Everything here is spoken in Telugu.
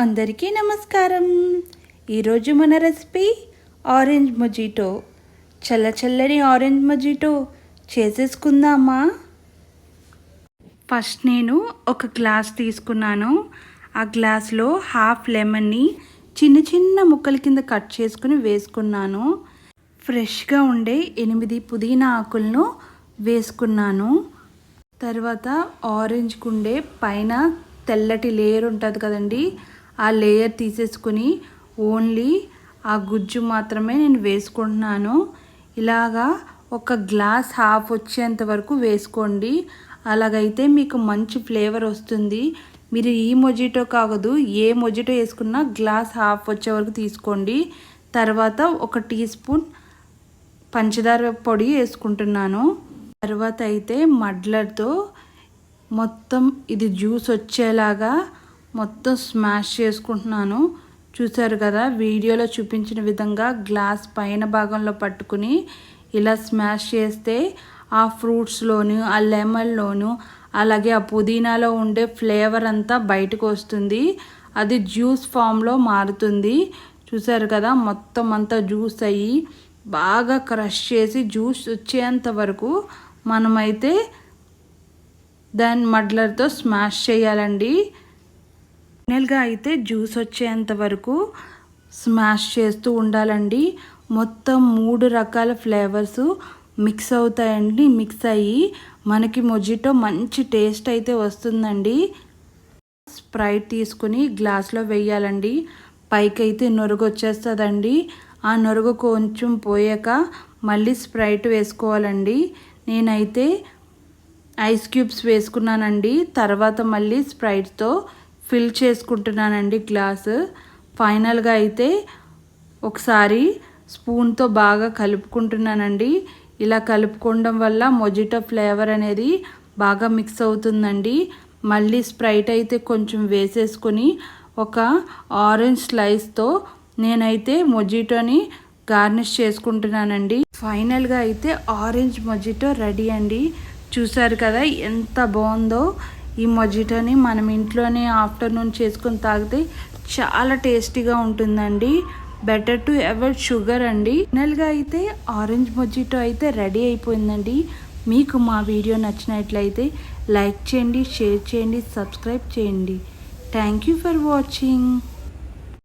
అందరికీ నమస్కారం. ఈరోజు మన రెసిపీ ఆరెంజ్ మొజిటో. చల్లని ఆరెంజ్ మొజిటో చేసేసుకుందామా? ఫస్ట్ నేను ఒక గ్లాస్ తీసుకున్నాను. ఆ గ్లాస్లో హాఫ్ లెమన్ని చిన్న చిన్న ముక్కల కింద కట్ చేసుకుని వేసుకున్నాను. ఫ్రెష్గా ఉండే 8 పుదీనా ఆకులను వేసుకున్నాను. తర్వాత ఆరెంజ్ కుండే పైన తెల్లటి లేయర్ ఉంటుంది కదండి, ఆ లేయర్ తీసేసుకుని ఓన్లీ ఆ గుజ్జు మాత్రమే నేను వేసుకుంటున్నాను. ఇలాగా ఒక గ్లాస్ హాఫ్ వచ్చేంత వరకు వేసుకోండి. అలాగైతే మీకు మంచి ఫ్లేవర్ వస్తుంది. మీరు ఈ మొజిటో కాదు, ఏ మొజిటో వేసుకున్నా గ్లాస్ హాఫ్ వచ్చే వరకు తీసుకోండి. తర్వాత 1 టీ స్పూన్ పంచదార పొడి వేసుకుంటున్నాను. తర్వాత అయితే మడ్లర్తో మొత్తం ఇది జ్యూస్ వచ్చేలాగా మొత్తం స్మాష్ చేసుకుంటున్నాను. చూసారు కదా, వీడియోలో చూపించిన విధంగా గ్లాస్ పైన భాగంలో పట్టుకుని ఇలా స్మాష్ చేస్తే ఆ ఫ్రూట్స్లోను, ఆ లెమన్లోను, అలాగే ఆ పుదీనాలో ఉండే ఫ్లేవర్ అంతా బయటకు వస్తుంది. అది జ్యూస్ ఫామ్లో మారుతుంది. చూసారు కదా, మొత్తం అంతా జ్యూస్ అయ్యి బాగా క్రష్ చేసి జ్యూస్ వచ్చేంత వరకు మనమైతే దాన్ని మడ్లర్తో స్మాష్ చేయాలండి. ఫైనల్గా అయితే జ్యూస్ వచ్చేంత వరకు స్మాష్ చేస్తూ ఉండాలండి. మొత్తం 3 రకాల ఫ్లేవర్స్ మిక్స్ అవుతాయండి. మిక్స్ అయ్యి మనకి మొజిటో మంచి టేస్ట్ అయితే వస్తుందండి. స్ప్రైట్ తీసుకుని గ్లాస్లో వేయాలండి. పైకి అయితే నొరుగు వచ్చేస్తుందండి. ఆ నొరుగు కొంచెం పోయాక మళ్ళీ స్ప్రైట్ వేసుకోవాలండి. నేనైతే ఐస్ క్యూబ్స్ వేసుకున్నానండి. తర్వాత మళ్ళీ స్ప్రైట్తో ఫిల్ చేసుకుంటున్నానండి గ్లాసు. ఫైనల్గా అయితే ఒకసారి స్పూన్తో బాగా కలుపుకుంటున్నానండి. ఇలా కలుపుకోవడం వల్ల మొజిటో ఫ్లేవర్ అనేది బాగా మిక్స్ అవుతుందండి. మళ్ళీ స్ప్రైట్ అయితే కొంచెం వేసేసుకొని ఒక ఆరెంజ్ స్లైస్తో నేనైతే మొజిటోని గార్నిష్ చేసుకుంటున్నానండి. ఫైనల్గా అయితే ఆరెంజ్ మొజిటో రెడీ అండి. చూసారు కదా ఎంత బాగుందో. ఈ మొజిటోని మనం ఇంట్లోనే ఆఫ్టర్నూన్ చేసుకొని తాగితే చాలా టేస్టీగా ఉంటుందండి. బెటర్ టు అవాయిడ్ షుగర్ అండి. ఫైనల్గా అయితే ఆరెంజ్ మొజిటో అయితే రెడీ అయిపోయిందండి. మీకు మా వీడియో నచ్చినట్లయితే లైక్ చేయండి, షేర్ చేయండి, సబ్స్క్రైబ్ చేయండి. Thank you for watching.